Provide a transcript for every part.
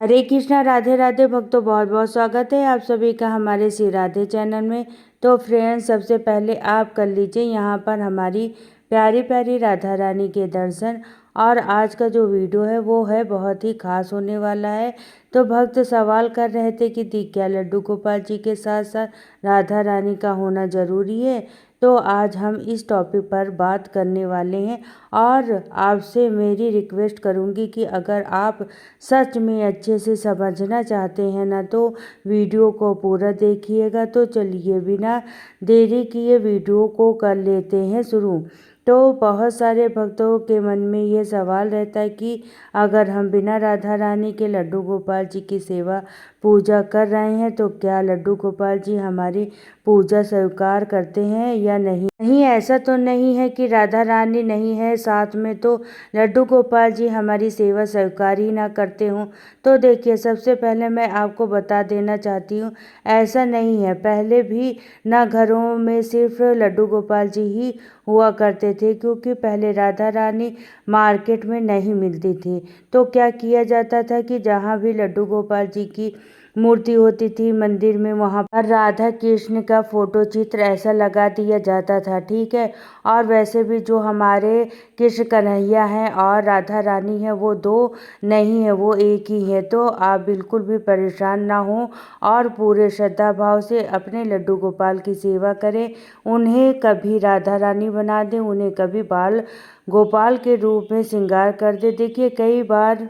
हरे कृष्णा, राधे राधे भक्तों, बहुत बहुत स्वागत है आप सभी का हमारे श्री राधे चैनल में। तो फ्रेंड्स, सबसे पहले आप कर लीजिए यहाँ पर हमारी प्यारी प्यारी राधा रानी के दर्शन। और आज का जो वीडियो है वो है बहुत ही खास होने वाला है। तो भक्त सवाल कर रहे थे कि क्या लड्डू गोपाल जी के साथ साथ राधा रानी का होना ज़रूरी है। तो आज हम इस टॉपिक पर बात करने वाले हैं और आपसे मेरी रिक्वेस्ट करूंगी कि अगर आप सच में अच्छे से समझना चाहते हैं ना तो वीडियो को पूरा देखिएगा। तो चलिए बिना देरी किए वीडियो को कर लेते हैं शुरू। तो बहुत सारे भक्तों के मन में ये सवाल रहता है कि अगर हम बिना राधा रानी के लड्डू गोपाल जी की सेवा पूजा कर रहे हैं तो क्या लड्डू गोपाल जी हमारी पूजा स्वीकार करते हैं या नहीं। नहीं, ऐसा तो नहीं है कि राधा रानी नहीं है साथ में तो लड्डू गोपाल जी हमारी सेवा स्वीकार ही ना करते हों। तो देखिए, सबसे पहले मैं आपको बता देना चाहती हूँ, ऐसा नहीं है। पहले भी ना घरों में सिर्फ लड्डू गोपाल जी ही हुआ करते थे, क्योंकि पहले राधा रानी मार्केट में नहीं मिलती थी। तो क्या किया जाता था कि जहाँ भी लड्डू गोपाल जी की मूर्ति होती थी मंदिर में, वहाँ पर राधा कृष्ण का फोटो चित्र ऐसा लगा दिया जाता था, ठीक है। और वैसे भी जो हमारे कृष्ण कन्हैया हैं और राधा रानी है वो दो नहीं है, वो एक ही है। तो आप बिल्कुल भी परेशान ना हो और पूरे श्रद्धा भाव से अपने लड्डू गोपाल की सेवा करें। उन्हें कभी राधा रानी बना दें, उन्हें कभी बाल गोपाल के रूप में श्रृंगार कर दे। देखिए, कई बार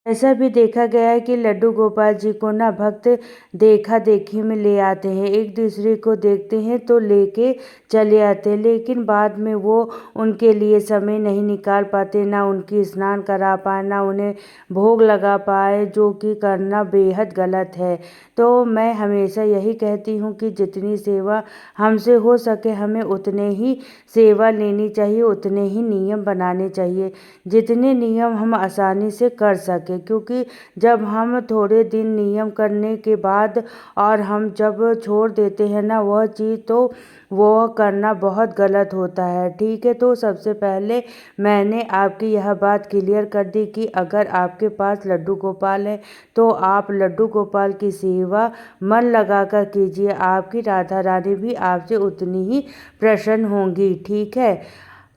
ऐसा भी देखा गया है कि लड्डू गोपाल जी को ना भक्त देखा देखी में ले आते हैं, एक दूसरे को देखते हैं तो लेके चले आते हैं, लेकिन बाद में वो उनके लिए समय नहीं निकाल पाते, ना उनकी स्नान करा पाए, ना उन्हें भोग लगा पाए, जो कि करना बेहद गलत है। तो मैं हमेशा यही कहती हूँ कि जितनी सेवा हमसे हो सके हमें उतने ही सेवा लेनी चाहिए, उतने ही नियम बनाने चाहिए जितने नियम हम आसानी से कर सकें। क्योंकि जब हम थोड़े दिन नियम करने के बाद और हम जब छोड़ देते हैं ना वह चीज़, तो वह करना बहुत गलत होता है, ठीक है। तो सबसे पहले मैंने आपकी यह बात क्लियर कर दी कि अगर आपके पास लड्डू गोपाल है तो आप लड्डू गोपाल की सेवा मन लगाकर कीजिए, आपकी राधा रानी भी आपसे उतनी ही प्रसन्न होंगी, ठीक है।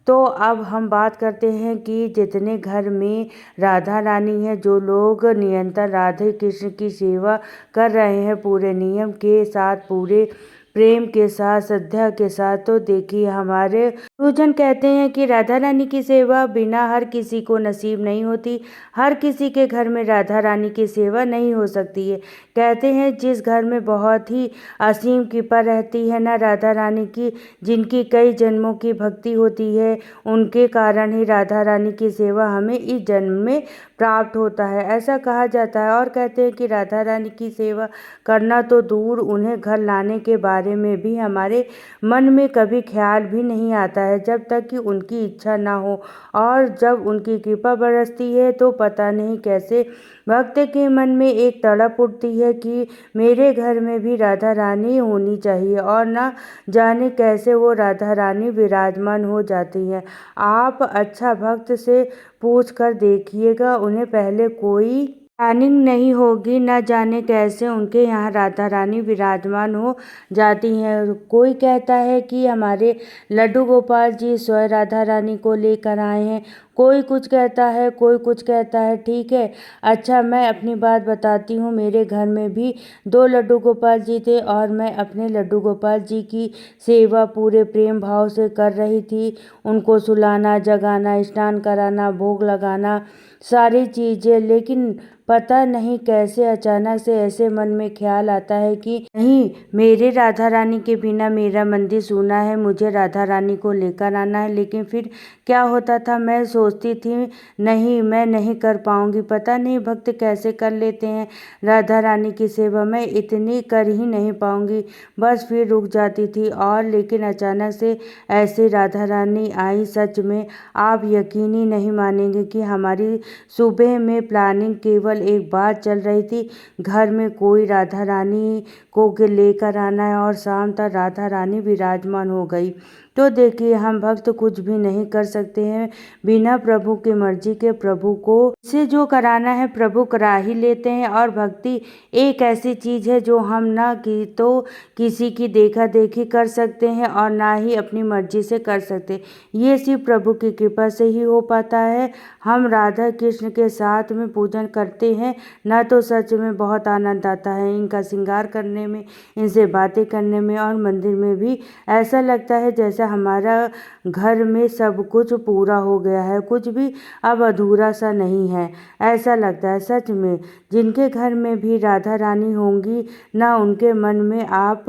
तो अब हम बात करते हैं कि जितने घर में राधा रानी है, जो लोग निरंतर राधे कृष्ण की सेवा कर रहे हैं पूरे नियम के साथ, पूरे प्रेम के साथ, श्रद्धा के साथ, तो देखिए हमारे गुरुजन कहते हैं कि राधा रानी की सेवा बिना हर किसी को नसीब नहीं होती। हर किसी के घर में राधा रानी की सेवा नहीं हो सकती है। कहते हैं जिस घर में बहुत ही असीम कृपा रहती है ना राधा रानी की, जिनकी कई जन्मों की भक्ति होती है, उनके कारण ही राधा रानी की सेवा हमें इस जन्म में प्राप्त होता है, ऐसा कहा जाता है। और कहते हैं कि राधा रानी की सेवा करना तो दूर, उन्हें घर लाने के बारे में भी हमारे मन में कभी ख्याल भी नहीं आता है जब तक कि उनकी इच्छा ना हो। और जब उनकी कृपा बरसती है तो पता नहीं कैसे भक्त के मन में एक तड़प उठती है कि मेरे घर में भी राधा रानी होनी चाहिए, और ना जाने कैसे वो राधा रानी विराजमान हो जाती है। आप अच्छा भक्त से पूछ कर देखिएगा, उन्हें पहले कोई प्लानिंग नहीं होगी, न जाने कैसे उनके यहाँ राधा रानी विराजमान हो जाती हैं। कोई कहता है कि हमारे लड्डू गोपाल जी स्वयं राधा रानी को लेकर आए हैं, कोई कुछ कहता है, कोई कुछ कहता है, ठीक है। अच्छा, मैं अपनी बात बताती हूँ। मेरे घर में भी दो लड्डू गोपाल जी थे और मैं अपने लड्डू गोपाल जी की सेवा पूरे प्रेम भाव से कर रही थी। उनको सुलाना, जगाना, स्नान कराना, भोग लगाना, सारी चीज़ें। लेकिन पता नहीं कैसे अचानक से ऐसे मन में ख्याल आता है कि नहीं, मेरे राधा रानी के बिना मेरा मंदिर सूना है, मुझे राधा रानी को लेकर आना है। लेकिन फिर क्या होता था, मैं सोचती थी नहीं, मैं नहीं कर पाऊंगी। पता नहीं भक्त कैसे कर लेते हैं राधा रानी की सेवा, मैं इतनी कर ही नहीं पाऊंगी, बस फिर रुक जाती थी। और लेकिन अचानक से ऐसे राधा रानी आई, सच में आप यकीन ही नहीं मानेंगे कि हमारी सुबह में प्लानिंग केवल एक बात चल रही थी, घर में कोई राधा रानी को लेकर आना है, और शाम तक राधा रानी विराजमान हो गई। तो देखिए हम भक्त कुछ भी नहीं कर सकते हैं बिना प्रभु की मर्जी के। प्रभु को से जो कराना है प्रभु करा ही लेते हैं। और भक्ति एक ऐसी चीज है जो हम ना की तो किसी की देखा देखी कर सकते हैं और ना ही अपनी मर्जी से कर सकते। ये सिर्फ प्रभु की कृपा से ही हो पाता है। हम राधा कृष्ण के साथ में पूजन करते हैं ना, तो सच में बहुत आनंद आता है इनका श्रृंगार करने में, इनसे बातें करने में। और मंदिर में भी ऐसा लगता है जैसा हमारा घर में सब कुछ पूरा हो गया है, कुछ भी अब अधूरा सा नहीं है, ऐसा लगता है सच में। जिनके घर में भी राधा रानी होंगी ना, उनके मन में आप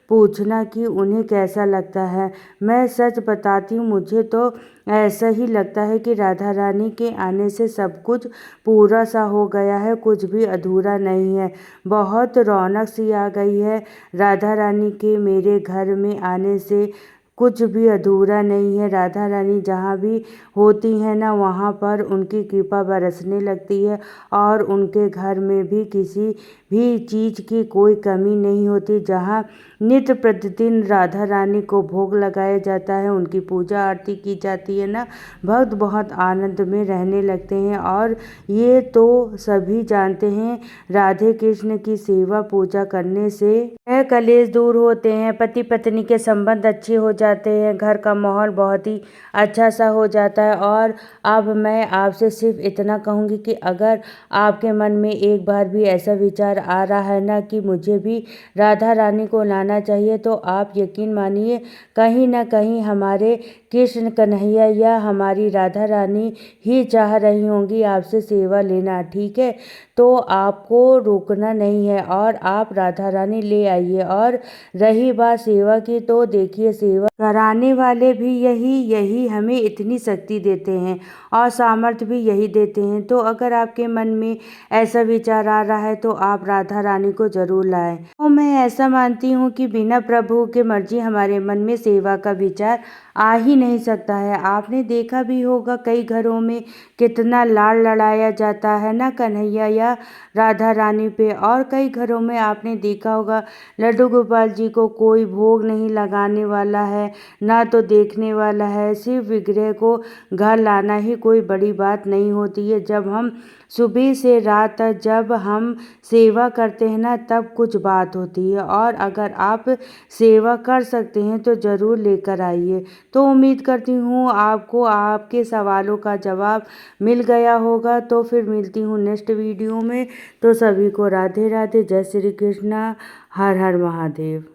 पूछना कि उन्हें कैसा लगता है। मैं सच बताती हूँ, मुझे तो ऐसा ही लगता है कि राधा रानी के आने से सब कुछ पूरा सा हो गया है, कुछ भी अधूरा नहीं है। बहुत रौनक सी आ गई है राधा रानी के मेरे घर में आने से, कुछ भी अधूरा नहीं है। राधा रानी जहाँ भी होती हैं ना, वहाँ पर उनकी कृपा बरसने लगती है और उनके घर में भी किसी भी चीज़ की कोई कमी नहीं होती। जहाँ नित्य प्रतिदिन राधा रानी को भोग लगाया जाता है, उनकी पूजा आरती की जाती है ना, भक्त बहुत आनंद में रहने लगते हैं। और ये तो सभी जानते हैं, राधे कृष्ण की सेवा पूजा करने से कलेश दूर होते हैं, पति पत्नी के संबंध अच्छे हो जाते हैं, घर का माहौल बहुत ही अच्छा सा हो जाता है। और अब मैं आपसे सिर्फ इतना कहूँगी कि अगर आपके मन में एक बार भी ऐसा विचार आ रहा है ना कि मुझे भी राधा रानी को लाना चाहिए, तो आप यकीन मानिए कहीं ना कहीं हमारे कृष्ण कन्हैया या हमारी राधा रानी ही चाह रही होंगी आपसे सेवा लेना, ठीक है। तो आपको रोकना नहीं है और आप राधा रानी ले आइए। और रही बात सेवा की, तो देखिए सेवा कराने वाले भी यही हमें इतनी शक्ति देते हैं और सामर्थ्य भी यही देते हैं। तो अगर आपके मन में ऐसा विचार आ रहा है तो आप राधा रानी को जरूर लाएं। तो मैं ऐसा मानती हूँ कि बिना प्रभु के मर्जी हमारे मन में सेवा का विचार आ ही नहीं सकता है। आपने देखा भी होगा कई घरों में कितना लाड़ लड़ाया जाता है ना कन्हैया या राधा रानी पे। और कई घरों में आपने देखा होगा लड्डू गोपाल जी को कोई भोग नहीं लगाने वाला है ना तो देखने वाला है। सिर्फ विग्रह को घर लाना ही कोई बड़ी बात नहीं होती है। जब हम सुबह से रात तक जब हम सेवा करते हैं ना, तब कुछ बात होती है। और अगर आप सेवा कर सकते हैं तो ज़रूर लेकर आइए। तो उम्मीद करती हूँ आपको आपके सवालों का जवाब मिल गया होगा। तो फिर मिलती हूँ नेक्स्ट वीडियो में। तो सभी को राधे राधे, जय श्री कृष्णा, हर हर महादेव।